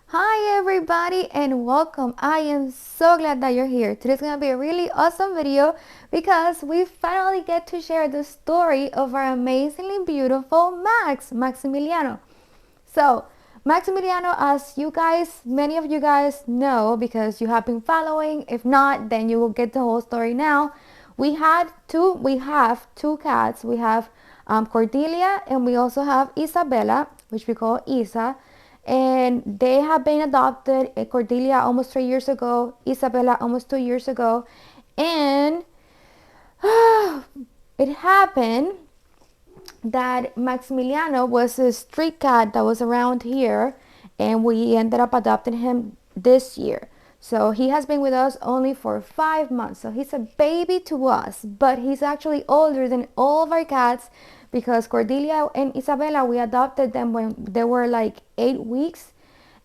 Hi everybody and welcome. I am so glad that you're here. Today's gonna be a really awesome video because we finally get to share the story of our amazingly beautiful Maximiliano. So Maximiliano, as many of you guys know because you have been following. If not, then you will get the whole story now. We have two cats. We have Cordelia and we also have Isabella, which we call Isa, and they have been adopted. Cordelia almost 3 years ago, Isabella almost 2 years ago, and it happened that Maximiliano was a street cat that was around here, and we ended up adopting him this year. So he has been with us only for 5 months. So he's a baby to us, but he's actually older than all of our cats because Cordelia and Isabella, we adopted them when they were like 8 weeks.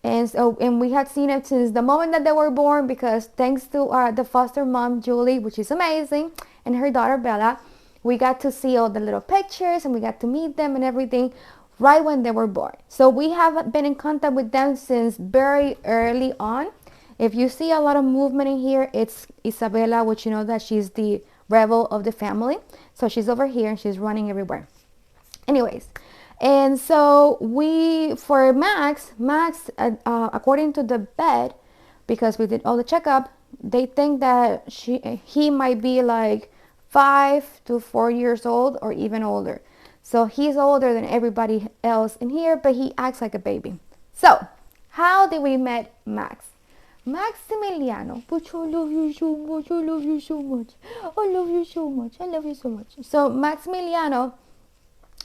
And we had seen it since the moment that they were born because thanks to the foster mom, Julie, which is amazing, and her daughter, Bella, we got to see all the little pictures and we got to meet them and everything right when they were born. So we have been in contact with them since very early on. If you see a lot of movement in here, it's Isabella, which you know that she's the rebel of the family. So she's over here and she's running everywhere. Anyways, and so for Max, according to the vet, because we did all the checkup, they think that he might be like 5 to 4 years old or even older. So he's older than everybody else in here, but he acts like a baby. So how did we met Max? Maximiliano, but I love you so much. I love you so much. I love you so much. I love you so much. So Maximiliano,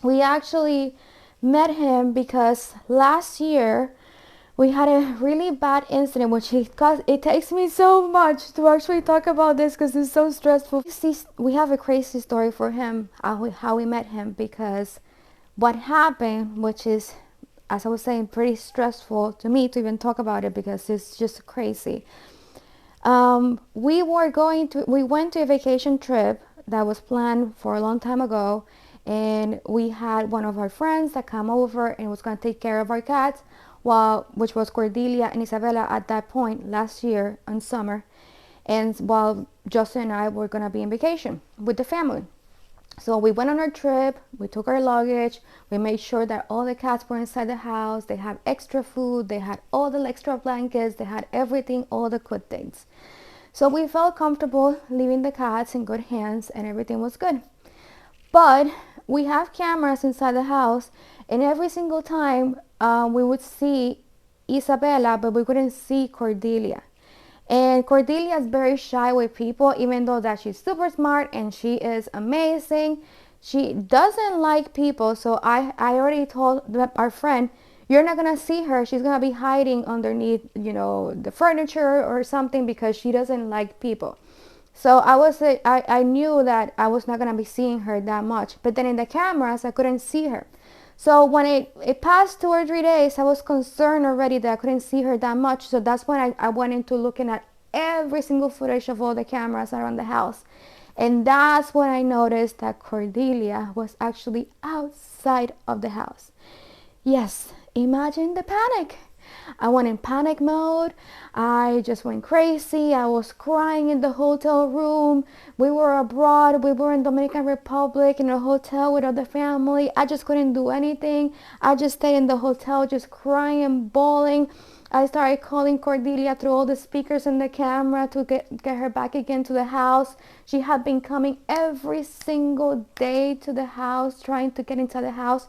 we actually met him because last year we had a really bad incident, which it takes me so much to actually talk about this because it's so stressful. We have a crazy story for him, how we met him, because what happened, which is, as I was saying, pretty stressful to me to even talk about it because it's just crazy. We went to a vacation trip that was planned for a long time ago, and we had one of our friends that come over and was going to take care of our cats, which was Cordelia and Isabella at that point last year in summer, and while Justin and I were going to be in vacation with the family. So we went on our trip, we took our luggage, we made sure that all the cats were inside the house, they had extra food, they had all the extra blankets, they had everything, all the good things. So we felt comfortable leaving the cats in good hands and everything was good. But we have cameras inside the house, and every single time we would see Isabella, but we couldn't see Cordelia. And Cordelia is very shy with people, even though that she's super smart and she is amazing. She doesn't like people. So I already told our friend, you're not gonna see her. She's gonna be hiding underneath, the furniture or something because she doesn't like people. So I knew that I was not gonna be seeing her that much. But then in the cameras, I couldn't see her. So when it passed 2 or 3 days, I was concerned already that I couldn't see her that much. So that's when I went into looking at every single footage of all the cameras around the house. And that's when I noticed that Cordelia was actually outside of the house. Yes, imagine the panic. I went in panic mode. I just went crazy. I was crying in the hotel room. We were abroad. We were in Dominican Republic in a hotel with other family. I just couldn't do anything. I just stayed in the hotel just crying and bawling. I started calling Cordelia through all the speakers and the camera to get her back again to the house. She had been coming every single day to the house, trying to get inside the house.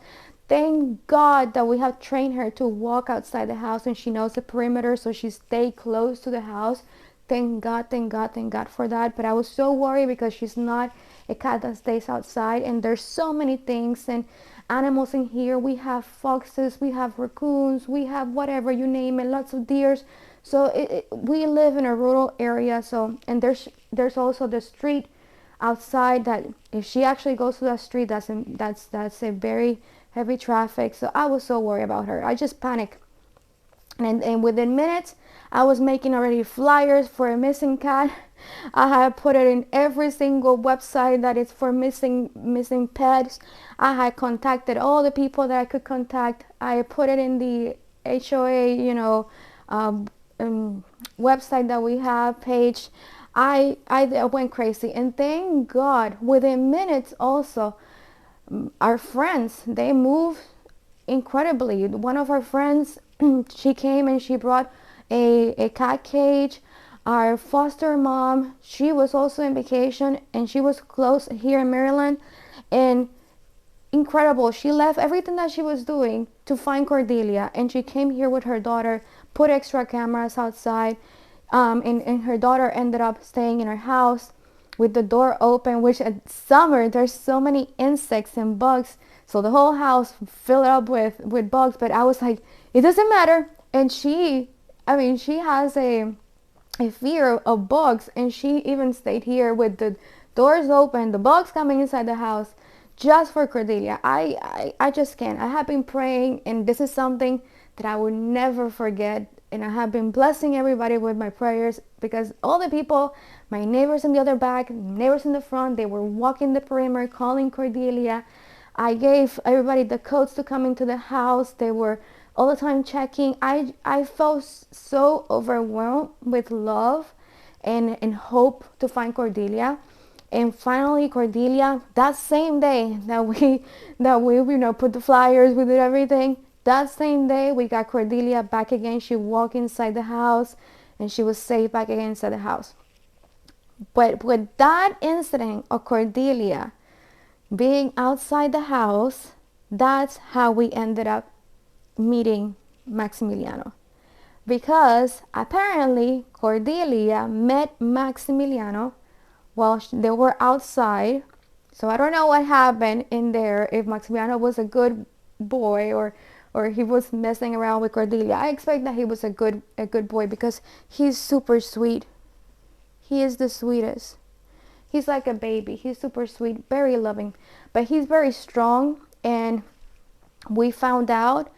Thank God that we have trained her to walk outside the house and she knows the perimeter, so she stayed close to the house. Thank God, thank God, thank God for that. But I was so worried because she's not a cat that stays outside, and there's so many things and animals in here. We have foxes, we have raccoons, we have whatever, you name it, lots of deers. So we live in a rural area, and there's also the street outside that if she actually goes to that street, that's a very heavy traffic. So I was so worried about her. I just panicked. And within minutes, I was making already flyers for a missing cat. I had put it in every single website that is for missing pets. I had contacted all the people that I could contact. I put it in the HOA, um, website that we have, page. I went crazy, and thank God, within minutes also, our friends, they moved incredibly. One of our friends, she came and she brought a cat cage. Our foster mom, she was also on vacation, and she was close here in Maryland, and incredible, she left everything that she was doing to find Cordelia, and she came here with her daughter, put extra cameras outside, and her daughter ended up staying in her house with the door open, which at summer there's so many insects and bugs, so the whole house filled up with bugs. But I was like, it doesn't matter. And she has a fear of bugs, and she even stayed here with the doors open, the bugs coming inside the house, just for Cordelia. I just can't. I have been praying, and this is something that I will never forget. And I have been blessing everybody with my prayers, because all the people, my neighbors in the other back, neighbors in the front, they were walking the perimeter calling Cordelia. I gave everybody the codes to come into the house. They were all the time checking. I felt so overwhelmed with love and hope to find Cordelia. And finally, Cordelia, that same day that we put the flyers, we did everything. That same day, we got Cordelia back again. She walked inside the house, and she was safe back again inside the house. But with that incident of Cordelia being outside the house, that's how we ended up meeting Maximiliano. Because apparently Cordelia met Maximiliano while they were outside. So I don't know what happened in there, if Maximiliano was a good boy or he was messing around with Cordelia. I expect that he was a good boy, because he's super sweet. He is the sweetest. He's like a baby. He's super sweet, very loving, but he's very strong. And we found out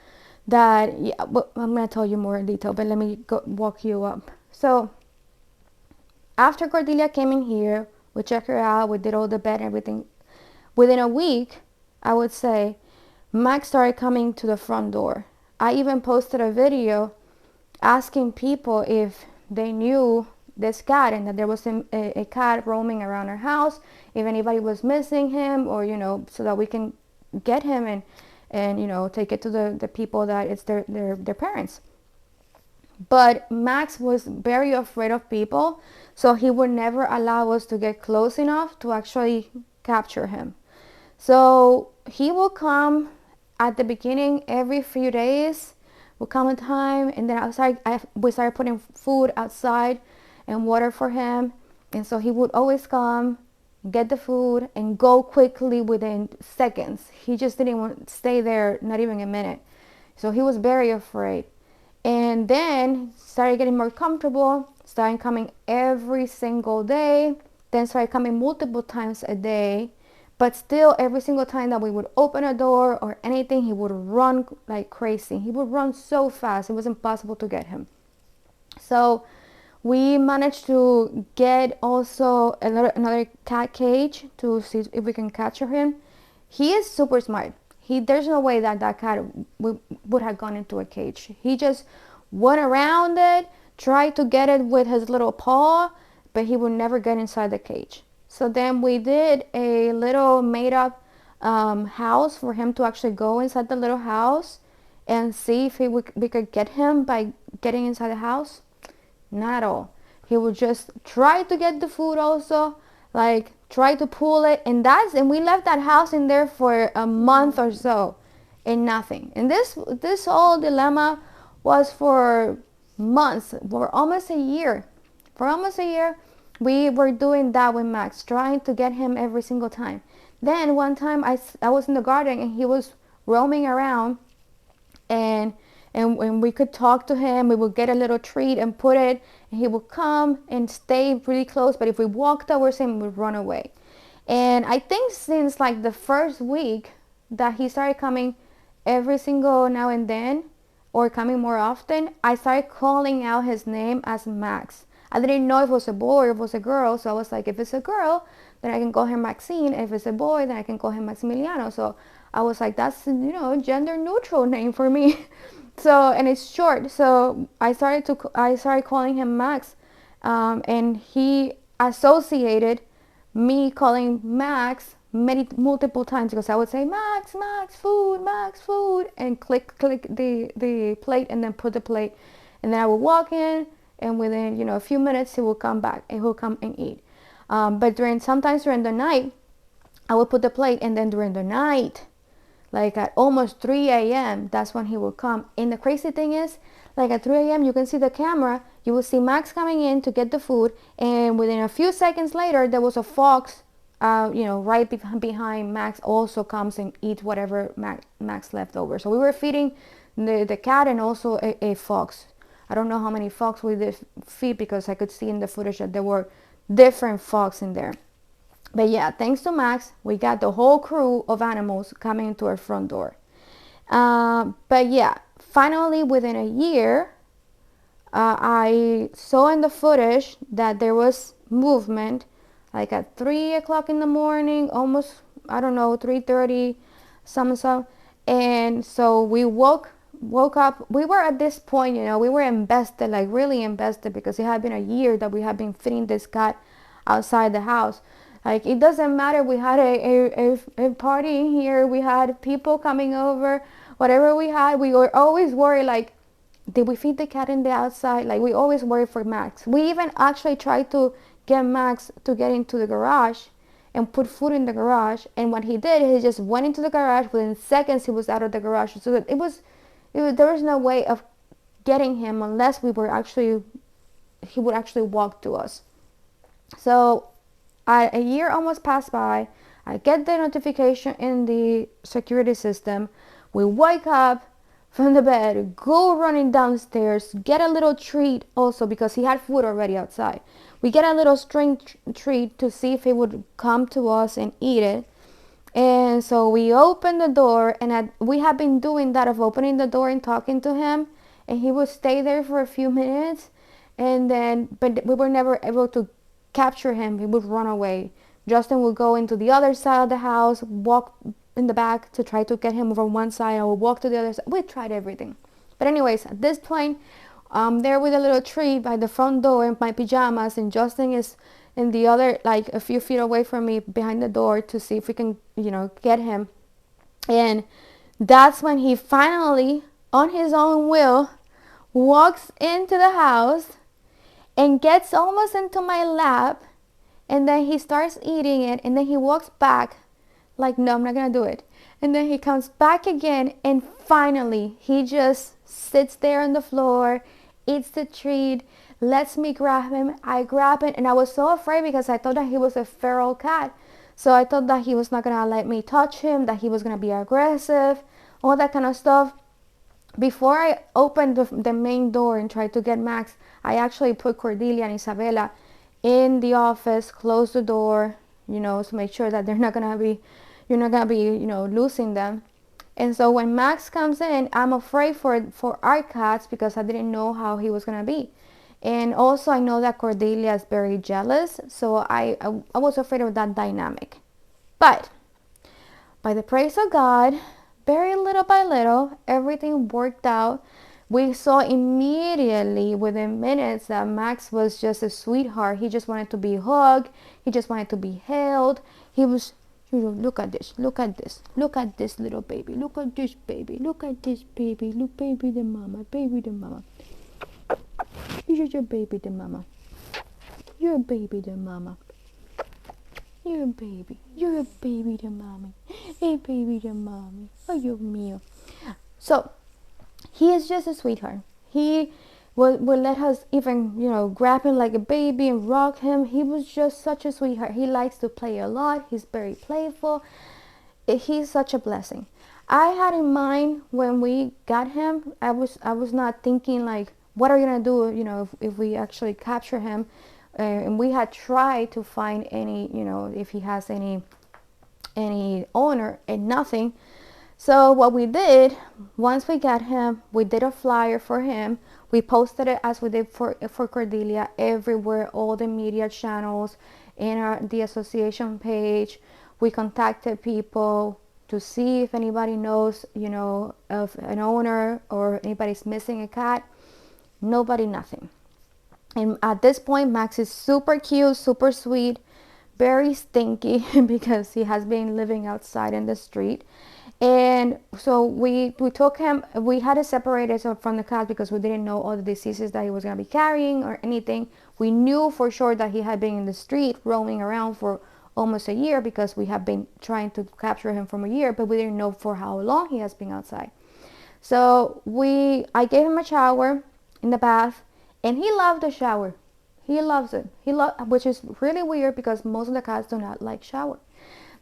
that, yeah, well, I'm going to tell you more in detail, but let me walk you up. So after Cordelia came in here, we checked her out, we did all the bed and everything. Within a week, I would say, Max started coming to the front door. I even posted a video asking people if they knew this cat, and that there was a cat roaming around our house, if anybody was missing him, or so that we can get him and take it to the people that it's their parents. But Max was very afraid of people, so he would never allow us to get close enough to actually capture him. So he will come at the beginning every few days, will come in time, and then we started putting food outside and water for him. And so he would always come, get the food, and go quickly within seconds. He just didn't want to stay there, not even a minute. So he was very afraid. And then started getting more comfortable, started coming every single day, then started coming multiple times a day. But still, every single time that we would open a door or anything, he would run like crazy. He would run so fast, it was impossible to get him. So we managed to get also another cat cage to see if we can capture him. He is super smart. There's no way that cat would have gone into a cage. He just went around it, tried to get it with his little paw, but he would never get inside the cage. So then we did a little made up house for him to actually go inside the little house and see if we could get him by getting inside the house. Not at all. He would just try to get the food also, like try to pull it, and we left that house in there for a month or so, and nothing. And this whole dilemma was for months, for almost a year. For almost a year, we were doing that with Max, trying to get him every single time. Then one time I was in the garden and he was roaming around, and we could talk to him. We would get a little treat and put it, and he would come and stay really close. But if we walked towards him, he would run away. And I think since like the first week that he started coming every single now and then, or coming more often, I started calling out his name as Max. I didn't know if it was a boy or if it was a girl, so I was like, if it's a girl, then I can call him Maxine. If it's a boy, then I can call him Maximiliano. So I was like, that's, gender neutral name for me. So, and it's short. So I started calling him Max, and he associated me calling Max multiple times, because I would say Max, Max, food, and click the plate, and then put the plate, and then I would walk in, and within a few minutes he will come back and he'll come and eat. But sometimes during the night, I would put the plate, and then during the night, like at almost 3 a.m., that's when he will come. And the crazy thing is, like at 3 a.m., you can see the camera, you will see Max coming in to get the food, and within a few seconds later, there was a fox, right behind Max, also comes and eats whatever Max left over. So we were feeding the cat and also a fox. I don't know how many fox we did feed, because I could see in the footage that there were different fox in there. But yeah, thanks to Max, we got the whole crew of animals coming into our front door. But yeah, finally within a year, I saw in the footage that there was movement, like at 3 o'clock in the morning, almost, I don't know, 3:30, some. And so we woke up. We were at this point, we were invested, like really invested, because it had been a year that we had been feeding this cat outside the house. Like, it doesn't matter. We had a party here. We had people coming over. Whatever we had, we were always worried, like, did we feed the cat in the outside? Like, we always worried for Max. We even actually tried to get Max to get into the garage and put food in the garage. And what he did, he just went into the garage. Within seconds, he was out of the garage. So that there was no way of getting him unless he would actually walk to us. So a year almost passed by. I get the notification in the security system. We wake up from the bed, go running downstairs, get a little treat also, because he had food already outside. We get a little string treat to see if he would come to us and eat it. And so we open the door, and we have been doing that of opening the door and talking to him, and he would stay there for a few minutes, but we were never able to capture him. He would run away. Justin would go into the other side of the house, walk in the back to try to get him over one side. I would walk to the other side. We tried everything. But anyways, at this point, I'm there with a little tree by the front door in my pajamas, and Justin is in the other, like a few feet away from me behind the door, to see if we can, get him. And that's when he finally, on his own will, walks into the house and gets almost into my lap, and then he starts eating it, and then he walks back like, no, I'm not gonna do it. And then he comes back again, and finally he just sits there on the floor, eats the treat, lets me grab him. I grab him, and I was so afraid because I thought that he was a feral cat. So I thought that he was not gonna let me touch him, that he was gonna be aggressive, all that kind of stuff. Before I opened the main door and tried to get Max, I actually put Cordelia and Isabella in the office, closed the door, to make sure that you're not gonna be, losing them. And so when Max comes in, I'm afraid for our cats, because I didn't know how he was gonna be. And also I know that Cordelia is very jealous, so I was afraid of that dynamic. But by the praise of God, very little by little, everything worked out. We saw immediately, within minutes, that Max was just a sweetheart. He just wanted to be hugged. He just wanted to be held. He was, look at this, look at this, look at this little baby, look at this baby, look at this baby, look, baby the mama, baby the mama. You're your baby the mama. You're a baby the mama. You're a baby. You're a baby to mommy. Hey, baby to mommy. Oh, Dios mío. So, he is just a sweetheart. He will let us even, grab him like a baby and rock him. He was just such a sweetheart. He likes to play a lot. He's very playful. He's such a blessing. I had in mind when we got him, I was not thinking like, what are we going to do, if we actually capture him. And we had tried to find any, if he has any owner, and nothing. So what we did, once we got him, we did a flyer for him. We posted it as we did for Cordelia everywhere, all the media channels, in the association page. We contacted people. to see if anybody knows, of an owner or anybody's missing a cat. Nobody, nothing. And at this point, Max is super cute, super sweet, very stinky because he has been living outside in the street. And so we took him, we had to separate it from the cat because we didn't know all the diseases that he was going to be carrying or anything. We knew for sure that he had been in the street roaming around for almost a year because we have been trying to capture him from a year, but we didn't know for how long he has been outside. So I gave him a shower in the bath, and he loved the shower. He loves it. Which is really weird because most of the cats do not like shower.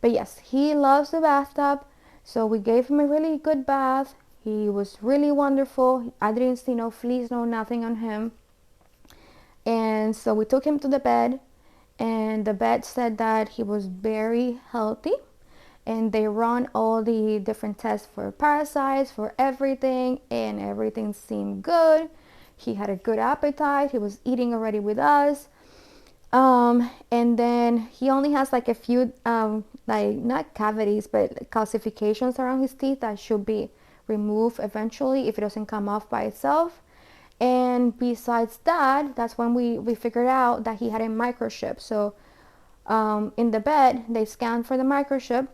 But yes, he loves the bathtub. So we gave him a really good bath. He was really wonderful. I didn't see no fleas, no nothing on him. And so we took him to the bed, and the vet said that he was very healthy. And they run all the different tests for parasites, for everything, and everything seemed good. He had a good appetite. He was eating already with us. And then he only has like a few, like not cavities, but calcifications around his teeth that should be removed eventually if it doesn't come off by itself. And besides that, that's when we figured out that he had a microchip. So in the bed, they scanned for the microchip,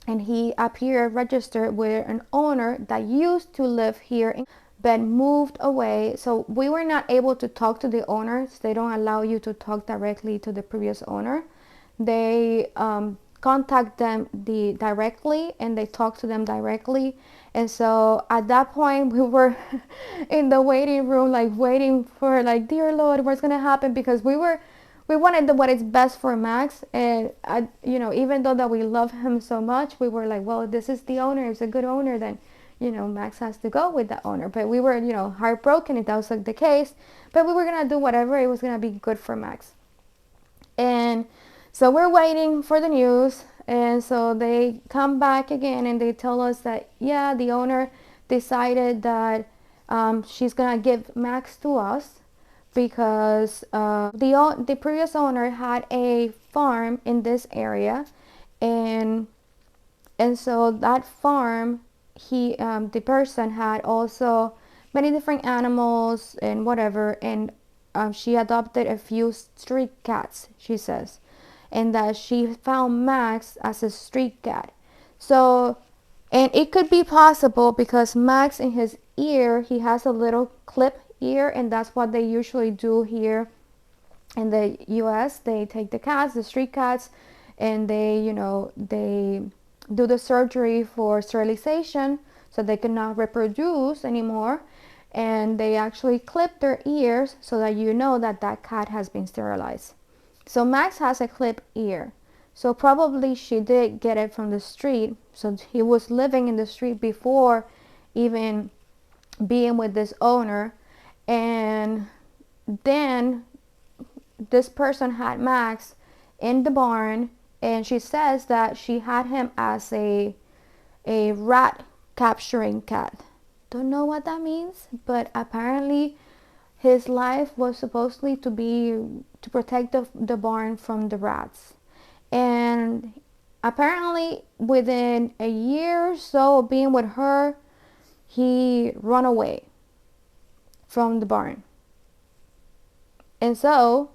and he appeared registered with an owner that used to live here but moved away. So we were not able to talk to the owners. They don't allow you to talk directly to the previous owner. They contact them directly, and they talk to them directly. And so at that point, we were in the waiting room, like waiting for, like, dear Lord, what's gonna happen? Because we wanted what is best for Max. And even though that we love him so much, we were like, well, this is the owner. It's a good owner, then Max has to go with the owner. But we were heartbroken if that was like the case, but we were gonna do whatever it was gonna be good for Max. And so we're waiting for the news, and so they come back again and they tell us that the owner decided that she's gonna give Max to us because the previous owner had a farm in this area, and so that farm, the person had also many different animals and whatever, and she adopted a few street cats, she says, and that she found Max as a street cat. So, and it could be possible because Max, in his ear, he has a little clip ear, and that's what they usually do here in the US. They take the cats, the street cats, and they do the surgery for sterilization so they cannot reproduce anymore, and they actually clip their ears so that that cat has been sterilized. So Max has a clip ear, so probably she did get it from the street. So he was living in the street before even being with this owner, and then this person had Max in the barn, and she says that she had him as a rat capturing cat. Don't know what that means, but apparently his life was supposedly to be to protect the barn from the rats. And apparently within a year or so of being with her, he ran away from the barn. And so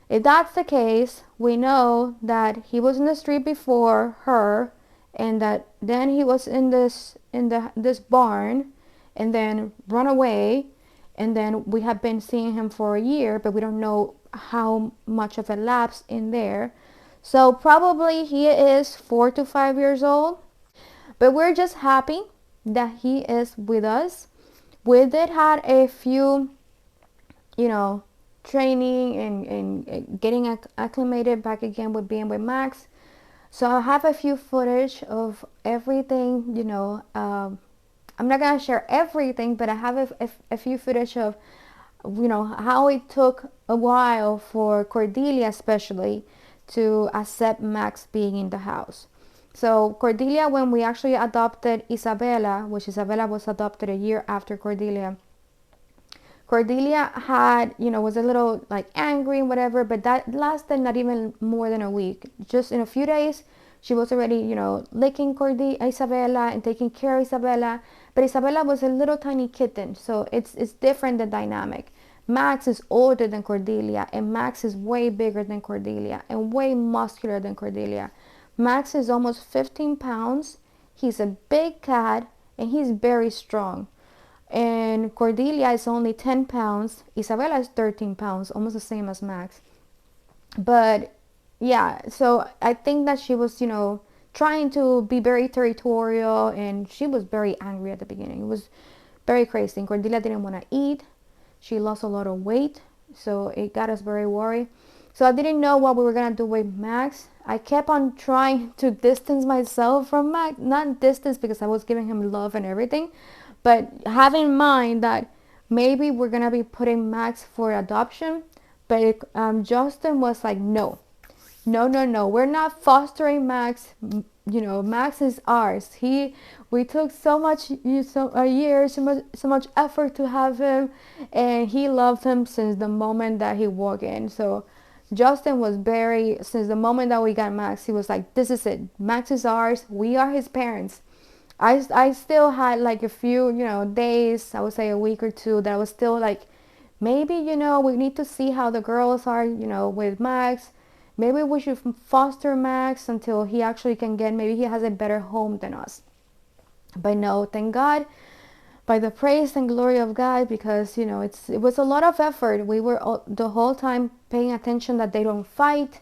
if that's the case, we know that he was in the street before her, and that then he was in this barn, and then run away, and then we have been seeing him for a year, but we don't know how much of a lapse in there. So probably he is 4 to 5 years old, but we're just happy that he is with us. We did had a few, training and getting acclimated back again with being with Max. So I have a few footage of everything, I'm not gonna share everything, but I have a few footage of how it took a while for Cordelia especially to accept Max being in the house. So Cordelia, when we actually adopted Isabella, which Isabella was adopted a year after Cordelia had, was a little like angry and whatever, but that lasted not even more than a week. Just in a few days, She was already, licking Isabella and taking care of Isabella. But Isabella was a little tiny kitten, so it's different, the dynamic. Max is older than Cordelia, and Max is way bigger than Cordelia and way muscular than Cordelia. Max is almost 15 pounds. He's a big cat, and he's very strong. And Cordelia is only 10 pounds. Isabella is 13 pounds, almost the same as Max. But yeah, so I think that she was, trying to be very territorial, and she was very angry at the beginning. It was very crazy. And Cordelia didn't want to eat. She lost a lot of weight, so it got us very worried. So I didn't know what we were gonna do with Max. I kept on trying to distance myself from Max. Not distance because I was giving him love and everything, but have in mind that maybe we're gonna be putting Max for adoption. But Justin was like, no, no, no, no, we're not fostering Max. Max is ours. We took so much, a year, so much effort to have him, and he loved him since the moment that he walked in. So Justin was since the moment that we got Max, he was like, this is it. Max is ours. We are his parents. I still had like a few, days, I would say a week or two, that I was still like, maybe, we need to see how the girls are, with Max. Maybe we should foster Max until he actually can maybe he has a better home than us. But no, thank God, by the praise and glory of God, because, it was a lot of effort. We were the whole time paying attention that they don't fight.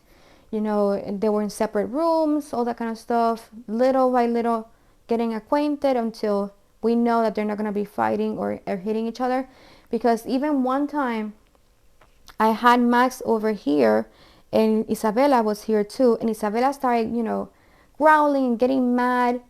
They were in separate rooms, all that kind of stuff. Little by little, getting acquainted until we know that they're not going to be fighting or hitting each other. Because even one time, I had Max over here, and Isabella was here too. And Isabella started, growling and getting mad.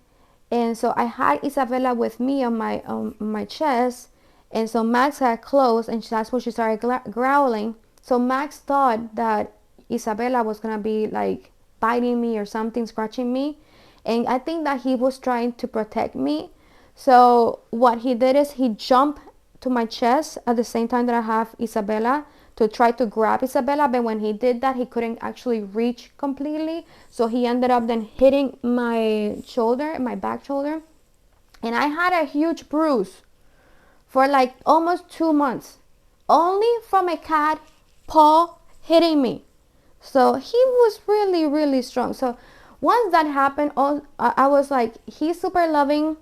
And so I had Isabella with me on my chest. And so Max got close, and that's when she started growling. So Max thought that Isabella was going to be like biting me or something, scratching me. And I think that he was trying to protect me. So what he did is he jumped to my chest at the same time that I have Isabella, to try to grab Isabella. But when he did that, he couldn't actually reach completely. So he ended up then hitting my shoulder, my back shoulder. And I had a huge bruise for like almost 2 months, only from a cat paw hitting me. So he was really, really strong. So once that happened, I was like, he's super loving,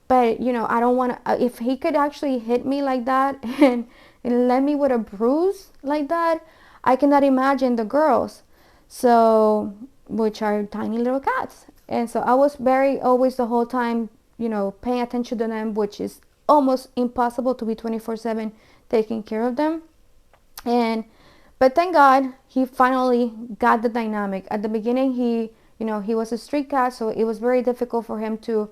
but I don't want to, if he could actually hit me like that and left me with a bruise like that, I cannot imagine the girls, so, which are tiny little cats. And so I was always the whole time, paying attention to them, which is almost impossible to be 24/7 taking care of them. But thank God, he finally got the dynamic. At the beginning, he was a street cat, so it was very difficult for him to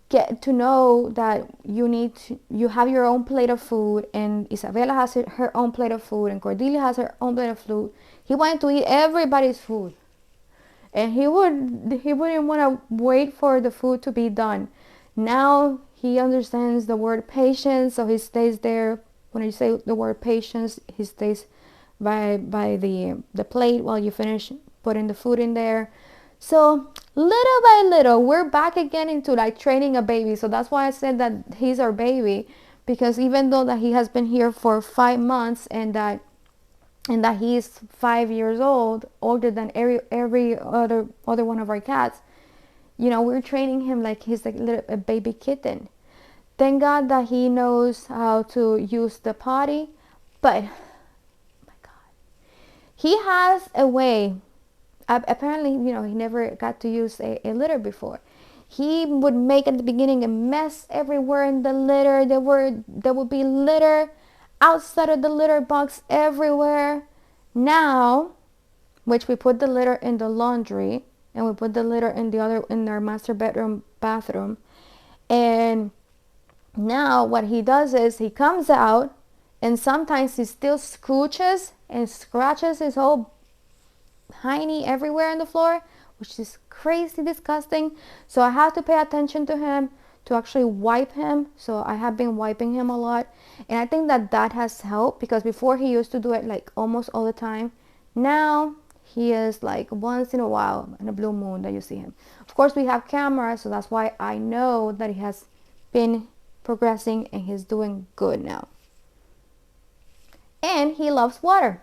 get to know that you have your own plate of food, and Isabella has her own plate of food, and Cordelia has her own plate of food. He wanted to eat everybody's food, and he wouldn't want to wait for the food to be done. Now he understands the word patience, so he stays there. When you say the word patience, he stays by the plate while you finish putting the food in there. So little by little, we're back again into like training a baby. So that's why I said that he's our baby, because even though that he has been here for 5 months, and that he's 5 years old, older than every other one of our cats, we're training him like he's like a baby kitten. Thank God that he knows how to use the potty, but oh my God, he has a way. Apparently, he never got to use a litter before. He would make at the beginning a mess everywhere in the litter. There would be litter outside of the litter box everywhere. Now, which we put the litter in the laundry, and we put the litter in our master bathroom. And now what he does is he comes out, and sometimes he still scooches and scratches his whole hiney everywhere on the floor, which is crazy disgusting. So I have to pay attention to him, to actually wipe him. So I have been wiping him a lot, and I think that has helped, because before he used to do it like almost all the time. Now He is like once in a while in a blue moon that you see him. Of course, we have cameras, so that's why I know that he has been progressing and he's doing good now. And he loves water,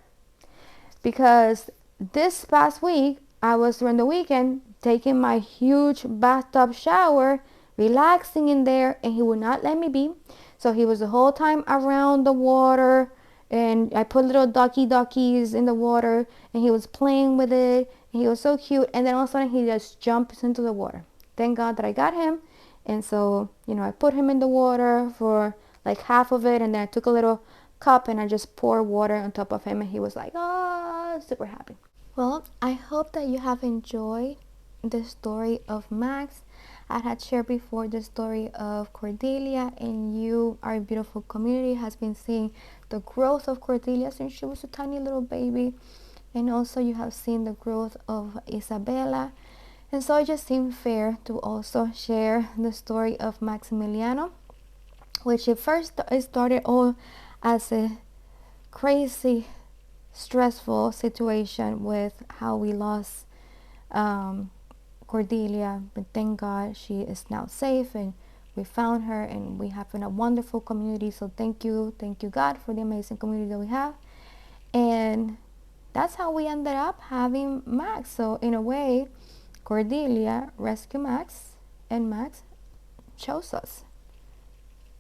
because this past week I was during the weekend taking my huge bathtub shower, relaxing in there, and he would not let me be. So he was the whole time around the water, and I put little duckies in the water, and he was playing with it, and he was so cute. And then all of a sudden he just jumps into the water. Thank God that I got him. And so, I put him in the water for like half of it, and then I took a little cup and I just poured water on top of him, and he was like, oh, super happy. Well, I hope that you have enjoyed the story of Max. I had shared before the story of Cordelia, and you, our beautiful community, has been seeing the growth of Cordelia since she was a tiny little baby. And also you have seen the growth of Isabella. And so it just seemed fair to also share the story of Maximiliano, which at first it started all as a crazy, stressful situation with how we lost Cordelia, but thank God she is now safe, and we found her, and we have a wonderful community. So thank you God for the amazing community that we have. And that's how we ended up having Max. So in a way, Cordelia rescued Max, and Max chose us.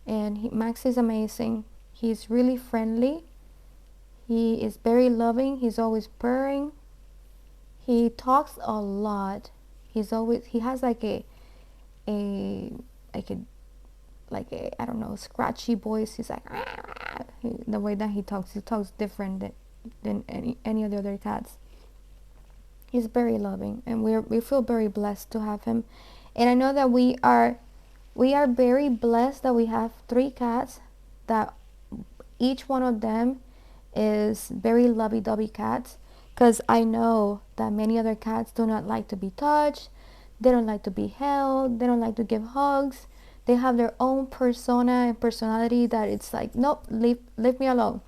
And Max is amazing. He's really friendly. He is very loving. He's always purring. He talks a lot. He has like a I don't know, scratchy voice. He's like, the way that he talks different than any of the other cats. He's very loving, and we feel very blessed to have him. And I know that we are very blessed that we have 3 cats, that each one of them is very lovey-dovey cats, because I know that many other cats do not like to be touched, they don't like to be held, they don't like to give hugs. They have their own persona and personality that it's like, nope, leave me alone.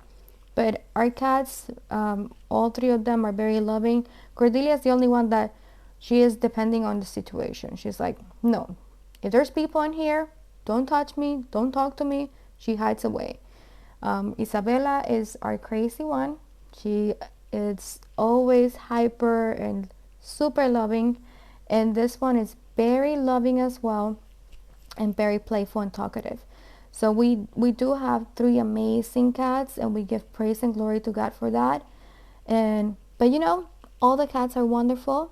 But our cats, all 3 of them are very loving. Cordelia is the only one that she is depending on the situation. She's like, no, if there's people in here, don't touch me, don't talk to me. She hides away. Isabella is our crazy one. She is always hyper and super loving, and this one is very loving as well, and very playful and talkative. So we do have 3 amazing cats, and we give praise and glory to God for that. But all the cats are wonderful.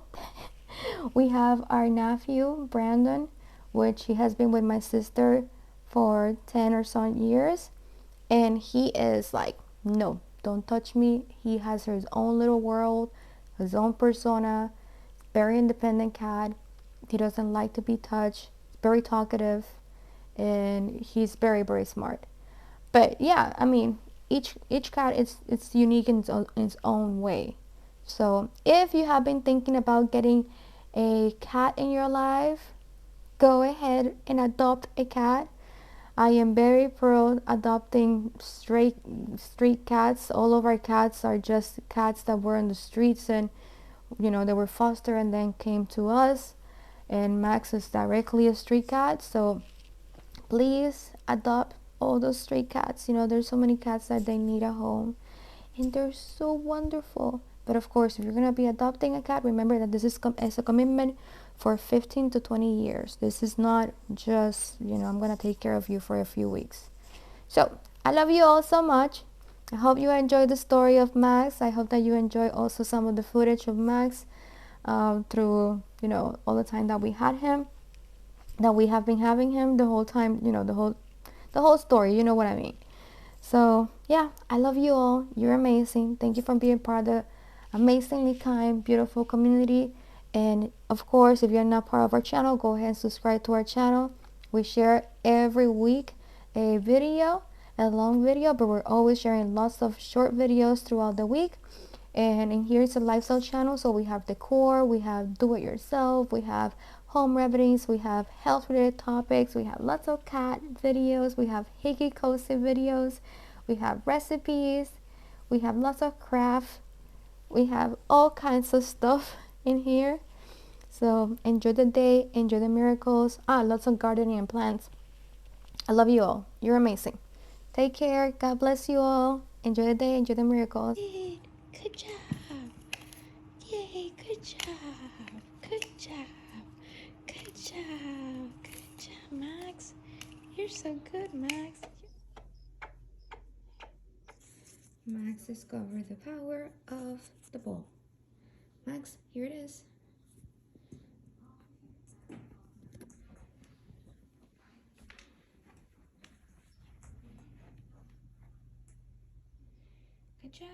We have our nephew Brandon, which he has been with my sister for 10 or so years. And he is like, no, don't touch me. He has his own little world, his own persona. Very independent cat. He doesn't like to be touched. Very talkative. And he's very, very smart. But yeah, I mean, each cat it's unique in its own way. So if you have been thinking about getting a cat in your life, go ahead and adopt a cat. I am very pro adopting street cats. All of our cats are just cats that were in the streets, and they were fostered and then came to us. And Max is directly a street cat, so please adopt all those stray cats. There's so many cats that they need a home, and they're so wonderful. But of course, if you're gonna be adopting a cat, remember that this is a commitment for 15 to 20 years. This is not just I'm gonna take care of you for a few weeks. So I love you all so much. I hope you enjoyed the story of Max. I hope that you enjoy also some of the footage of Max through all the time that we had him, that we have been having him the whole time, the whole story, you know what I mean. So yeah, I love you all. You're amazing. Thank you for being part of the amazingly kind, beautiful community. And of course, if you're not part of our channel, go ahead and subscribe to our channel. We share every week a long video, but we're always sharing lots of short videos throughout the week. And in here is a lifestyle channel, so we have decor, we have do-it-yourself, we have home remedies, we have health-related topics, we have lots of cat videos, we have hickey cozy videos, we have recipes, we have lots of craft We have all kinds of stuff in here. So enjoy the day, enjoy the miracles. Lots of gardening and plants. I love you all. You're amazing. Take care. God bless you all. Enjoy the day, enjoy the miracles. Good job. Yay, good job. Good job. Good job. Good job, Max. You're so good, Max. Max discovered the power of the ball. Max, here it is. Good job.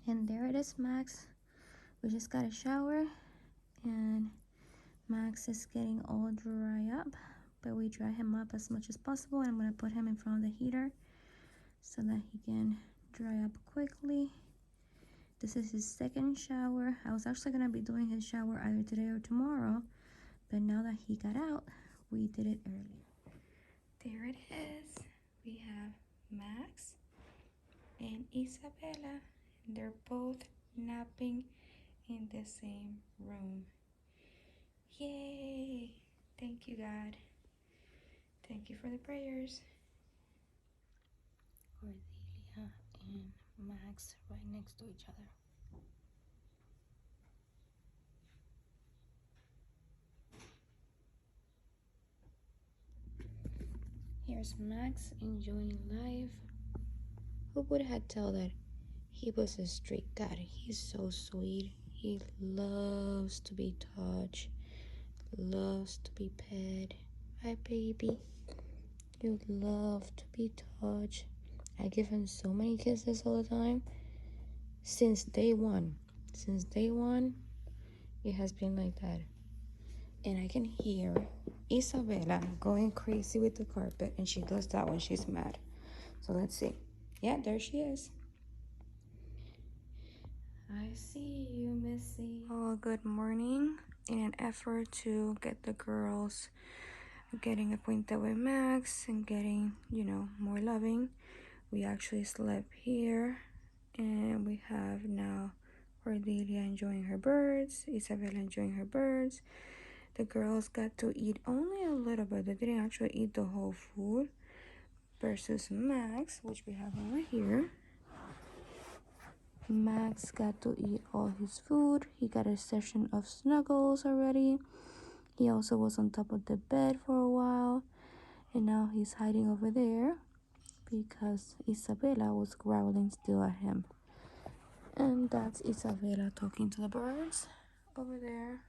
And there it is, Max. We just got a shower and Max is getting all dry up, but we dry him up as much as possible. And I'm gonna put him in front of the heater so that he can dry up quickly. This is his second shower. I was actually gonna be doing his shower either today or tomorrow, but now that he got out, we did it early. There it is. We have Max and Isabella. They're both napping in the same room. Yay! Thank you, God. Thank you for the prayers. Cordelia and Max right next to each other. Here's Max enjoying life. Who would have told that he was a street cat? He's so sweet. He loves to be touched, loves to be pet. Hi, baby. You love to be touched. I give him so many kisses all the time. Since day one. Since day one, it has been like that. And I can hear Isabella going crazy with the carpet, and she does that when she's mad. So let's see. Yeah, there she is. I see you, Missy. Oh, good morning. In an effort to get the girls getting acquainted with Max and getting, more loving, we actually slept here. And we have now Cordelia enjoying her birds, Isabella enjoying her birds. The girls got to eat only a little bit. They didn't actually eat the whole food. Versus Max, which we have over here. Max got to eat all his food. He got a session of snuggles already. He also was on top of the bed for a while. And now he's hiding over there because Isabella was growling still at him. And that's Isabella talking to the birds over there.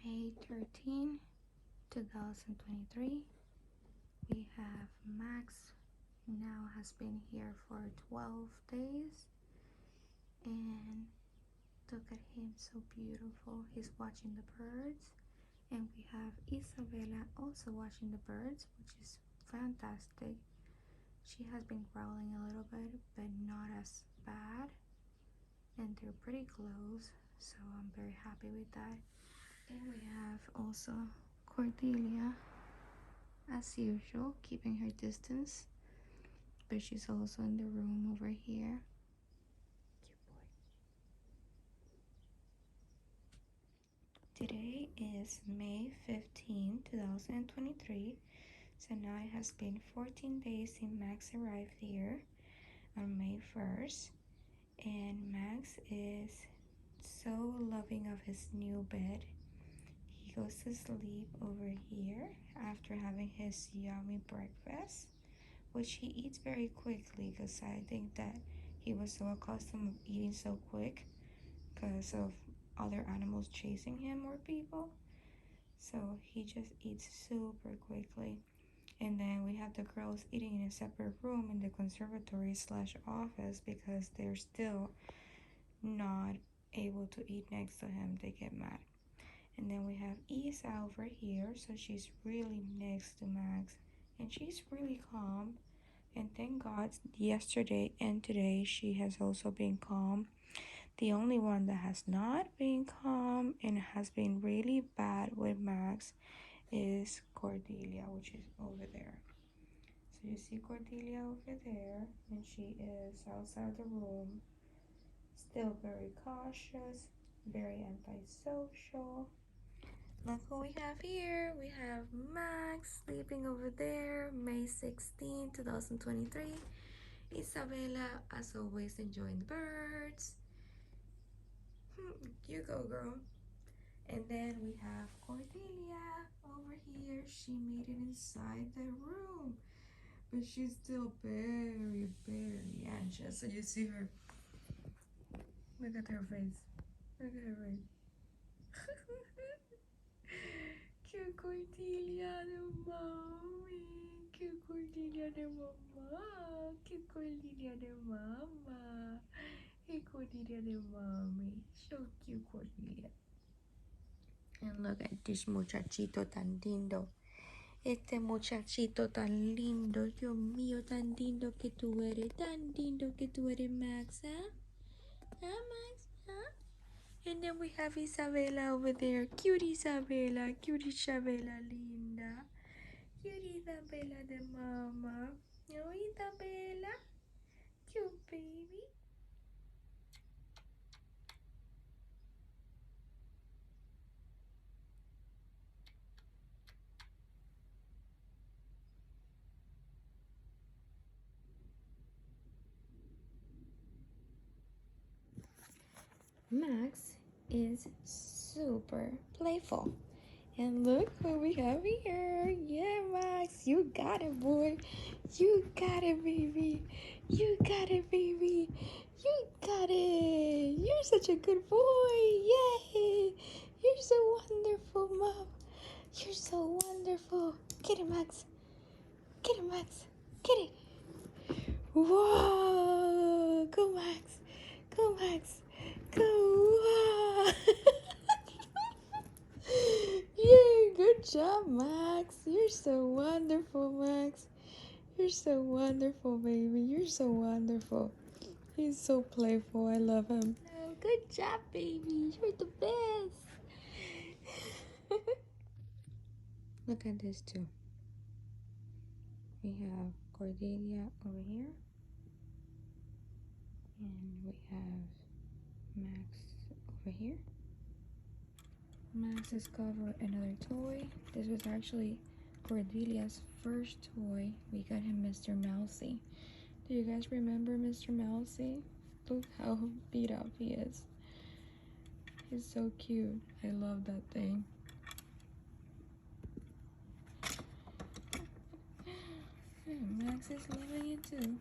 May 13, 2023. We have Max now has been here for 12 days. And look at him, so beautiful. He's watching the birds. And we have Isabella also watching the birds, which is fantastic. She has been growling a little bit, but not as bad. And they're pretty close, so I'm very happy with that. And we have also Cordelia, as usual, keeping her distance. But she's also in the room over here. Cute boy. Today is May 15, 2023. So now it has been 14 days since Max arrived here on May 1st. And Max is so loving of his new bed. He goes to sleep over here after having his yummy breakfast, which he eats very quickly because I think that he was so accustomed of eating so quick because of other animals chasing him or people. So he just eats super quickly. And then we have the girls eating in a separate room in the conservatory slash office because they're still not able to eat next to him. They get mad. And then we have Isa over here, so she's really next to Max, and she's really calm. And thank God, yesterday and today she has also been calm. The only one that has not been calm and has been really bad with Max is Cordelia, which is over there. So you see Cordelia over there, and she is outside the room, still very cautious, very antisocial. Look who we have here. We have Max sleeping over there, May 16, 2023. Isabella, as always, enjoying the birds. You go, girl. And then we have Cordelia over here. She made it inside the room, but she's still very, very anxious. So you see her. Look at her face. Look at her face. Cute Cordelia de mommy. Cute Cordelia de mama. Cute Cordelia de mama. Hey Cordelia de mommy. So cute Cordelia. And look at this muchachito tan lindo. Este muchachito tan lindo. Dios mío, tan lindo que tú eres. Tan lindo que tú eres, Max, huh? Huh, Max? Huh? And then we have Isabella over there. Cute Isabella. Cute Isabella, linda. Cute Isabella de mama. Oh, Isabella. Cute baby. Max is super playful. And look what we have here. Yeah, Max, you got it, boy. You got it, baby. You got it, baby. You got it. You're such a good boy. Yay. You're so wonderful, Mom. You're so wonderful. Get it, Max. Get it, Max. Get it. Whoa. Go, Max. Go, Max. Go. Wow. Yay, good job, Max. You're so wonderful, Max. You're so wonderful, baby. You're so wonderful. He's so playful. I love him. Oh, good job, baby. You're the best. Look at this, too. We have Cordelia over here. And we have Max over here. Max discovered another toy. This was actually Cordelia's first toy. We got him Mr. Mousy. Do you guys remember Mr. Mousy? Look how beat up he is. He's so cute. I love that thing. Max is loving it too.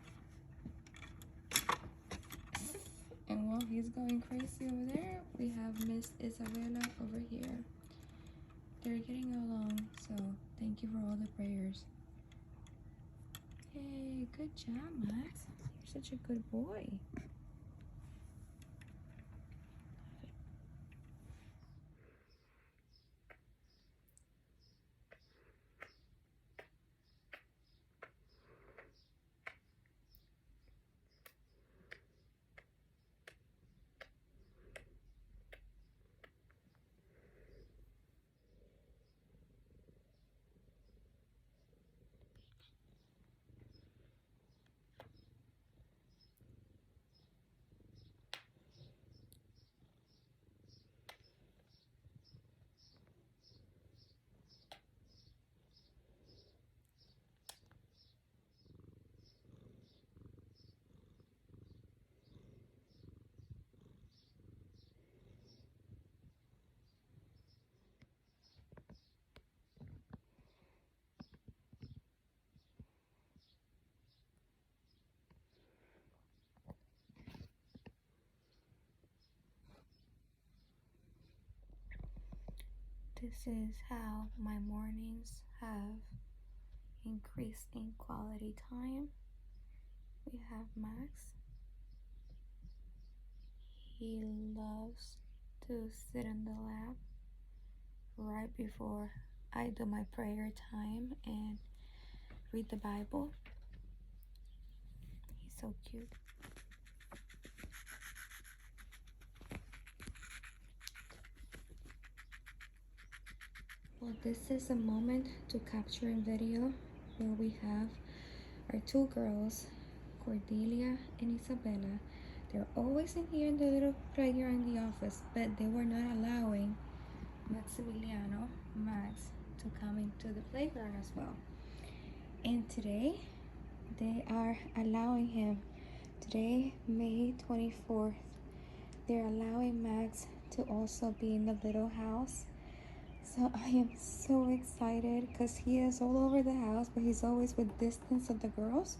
And while he's going crazy over there, we have Miss Isabella over here. They're getting along, so thank you for all the prayers. Hey, good job, Max. You're such a good boy. This is how my mornings have increased in quality time. We have Max. He loves to sit in the lap right before I do my prayer time and read the Bible. He's so cute. Well, this is a moment to capture in video where we have our two girls, Cordelia and Isabella. They're always in here in the little playground in the office, but they were not allowing Maximiliano, Max, to come into the playground as well. And today, they are allowing him. Today, May 24th, they're allowing Max to also be in the little house. So I am so excited because he is all over the house, but he's always with distance of the girls.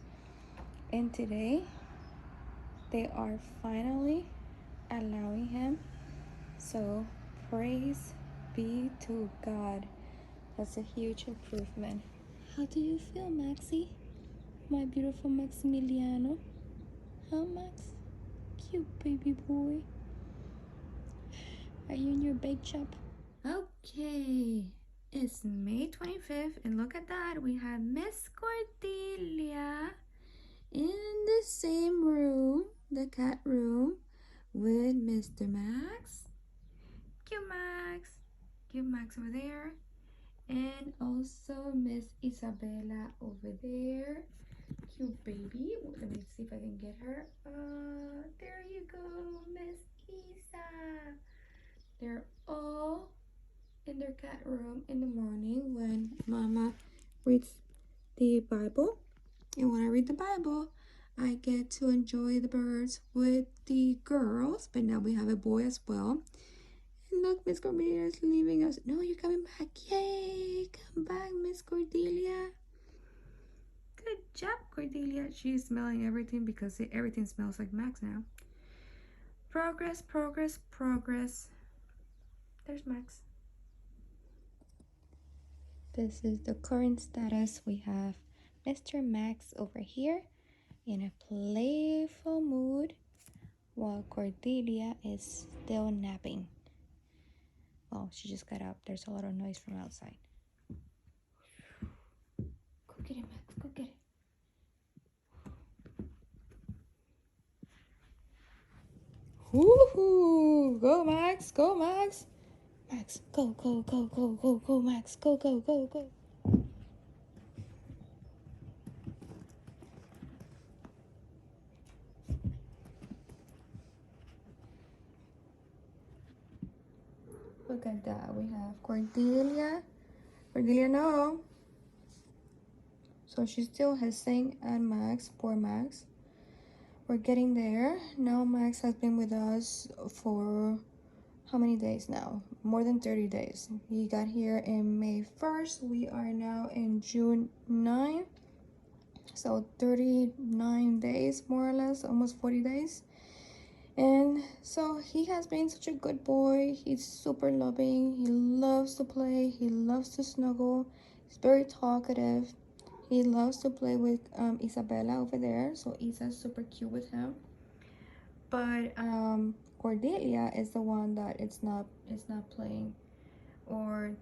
And today, they are finally allowing him. So praise be to God. That's a huge improvement. How do you feel, Maxie? My beautiful Maximiliano? Huh, Max? Cute baby boy. Are you in your bake shop? Okay, it's May 25th, and look at that. We have Miss Cordelia in the same room, the cat room, with Mr. Max. Cute Max. Cute Max over there. And also Miss Isabella over there. Cute baby. Let me see if I can get her. There you go, Miss Isa. They're all in their cat room in the morning when Mama reads the Bible. And when I read the Bible, I get to enjoy the birds with the girls. But now we have a boy as well. And look, Miss Cordelia is leaving us. No, you're coming back. Yay! Come back, Miss Cordelia. Good job, Cordelia. She's smelling everything because everything smells like Max now. Progress, progress, progress. There's Max. This is the current status. We have Mr. Max over here in a playful mood while Cordelia is still napping. Well, she just got up. There's a lot of noise from outside. Go get it, Max. Go get it. Woohoo! Go, Max. Go, Max. Max, go, go, go, go, go, go, Max. Go, go, go, go. Look at that. We have Cordelia. Cordelia, no. So she's still hissing at Max. Poor Max. We're getting there. Now Max has been with us for how many days now? More than 30 days. He got here in May 1st. We are now in June 9th. So 39 days, more or less, almost 40 days. And so he has been such a good boy. He's super loving. He loves to play. He loves to snuggle. He's very talkative. He loves to play with Isabella over there. So Isa's super cute with him. But Cordelia is the one that is not playing, or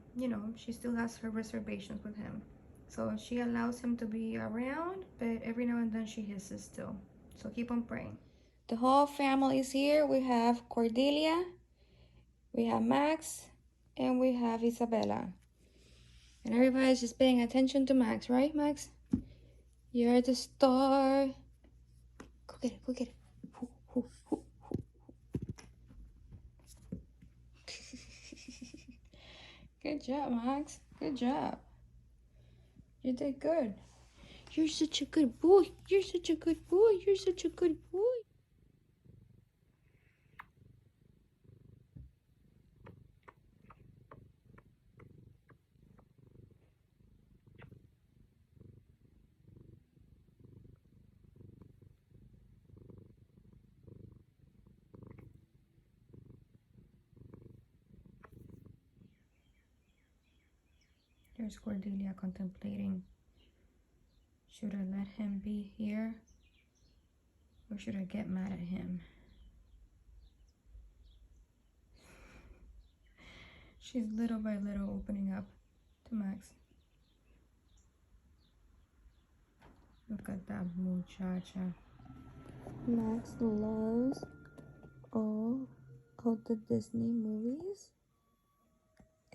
she still has her reservations with him. So she allows him to be around, but every now and then she hisses still. So keep on praying. The whole family is here. We have Cordelia, we have Max, and we have Isabella. And everybody's just paying attention to Max, right, Max? You're the star. Go get it, go get it. Good job, Max. Good job. You did good. You're such a good boy. You're such a good boy. You're such a good boy. Here's Cordelia contemplating. Should I let him be here? Or should I get mad at him? She's little by little opening up to Max. Look at that muchacha. Max loves all of the Disney movies.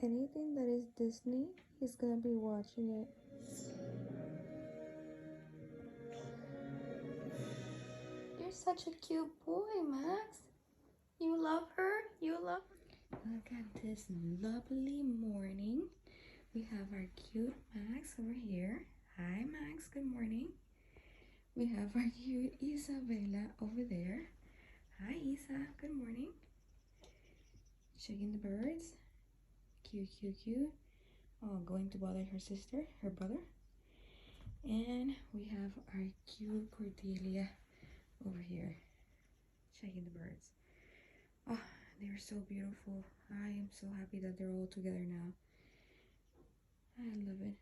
Anything that is Disney, he's gonna be watching it. You're such a cute boy, Max. You love her? You love her? Look at this lovely morning. We have our cute Max over here. Hi, Max. Good morning. We have our cute Isabella over there. Hi, Isa. Good morning. Checking the birds. Cute, cute, cute. Oh, going to bother her sister, her brother. And we have our cute Cordelia over here. Checking the birds. Oh, they're so beautiful. I am so happy that they're all together now. I love it.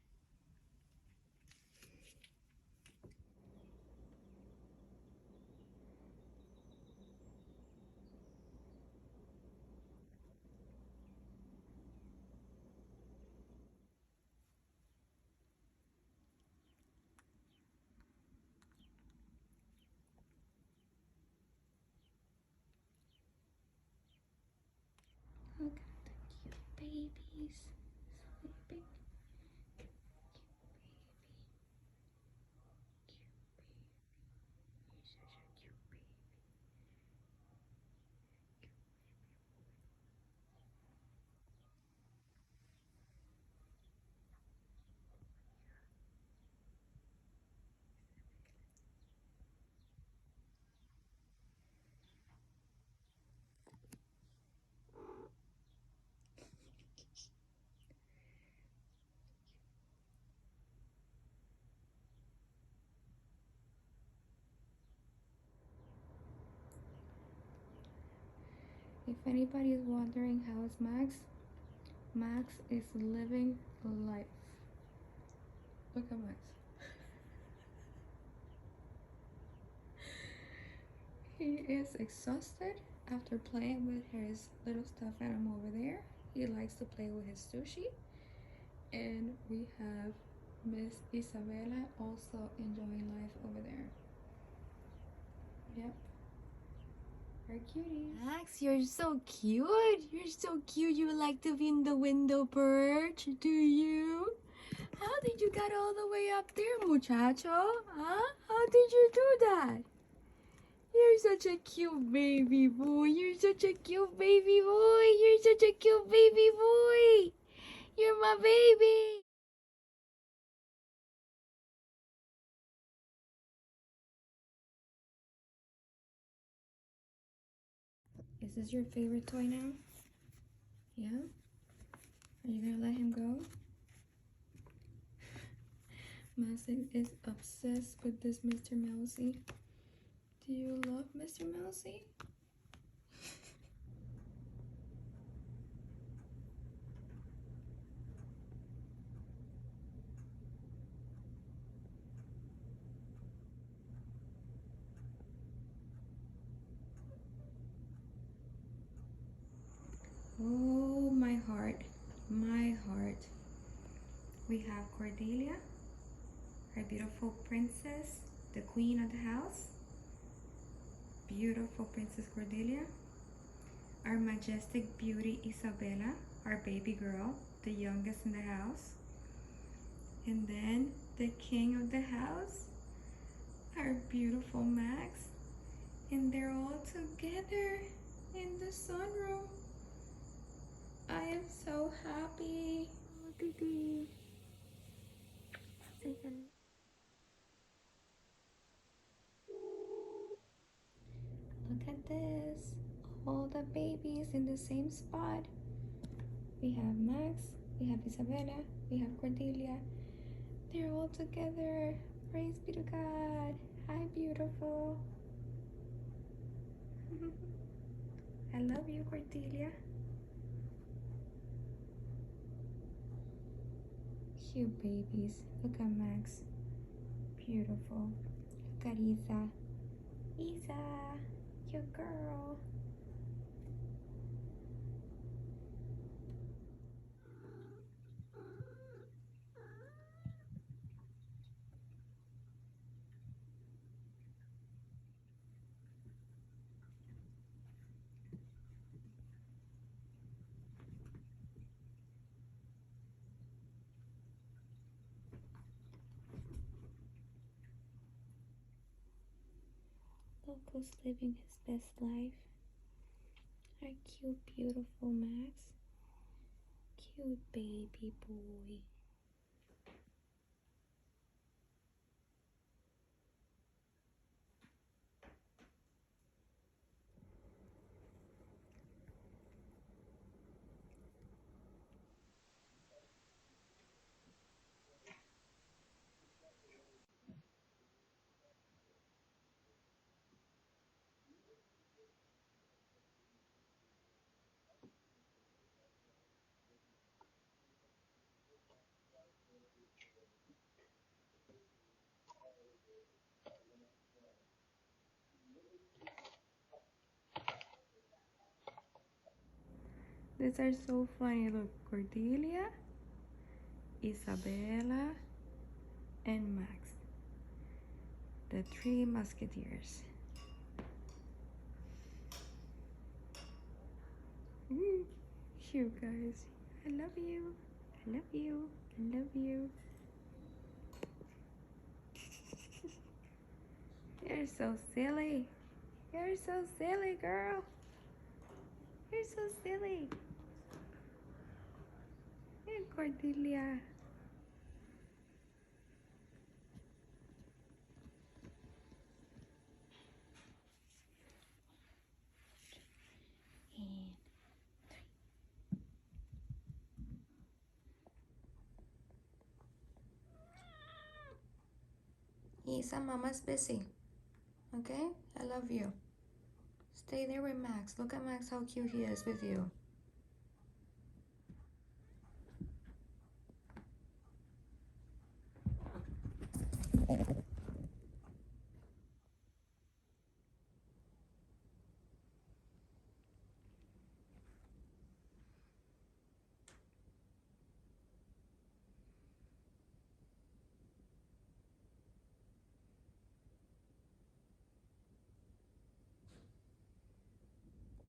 Look at the cute babies. Sleeping. Cute baby. You're such a cute baby. If anybody is wondering how is Max, Max is living life. Look at Max. He is exhausted after playing with his little stuffed animal over there. He likes to play with his sushi. And we have Miss Isabella also enjoying life over there. Yep. Our cuties. Max, you're so cute. You're so cute. You like to be in the window perch, do you? How did you get all the way up there, muchacho? Huh? How did you do that? You're such a cute baby boy. You're such a cute baby boy. You're such a cute baby boy. You're my baby. Is this your favorite toy now? Yeah? Are you gonna let him go? Massive is obsessed with this Mr. Mousy. Do you love Mr. Mousy? Oh, my heart. My heart. We have Cordelia, our beautiful princess, the queen of the house. Beautiful Princess Cordelia. Our majestic beauty Isabella, our baby girl, the youngest in the house. And then the king of the house, our beautiful Max. And they're all together in the sunroom. I am so happy. Oh, Didi. Say hello. Look at this. All the babies in the same spot. We have Max, we have Isabella, we have Cordelia. They're all together. Praise be to God. Hi, beautiful. I love you, Cordelia. Cute babies. Look at Max. Beautiful. Look at Isa. Isa, your girl. Look who's living his best life. Our cute, beautiful Max. Cute baby boy. These are so funny. Look, Cordelia, Isabella, and Max. The three musketeers. Cute guys. I love you. I love you. I love you. You're so silly. You're so silly, girl. You're so silly. You're Cordelia. Isa, mama's busy. Okay? I love you. Stay there with Max. Look at Max, how cute he is with you.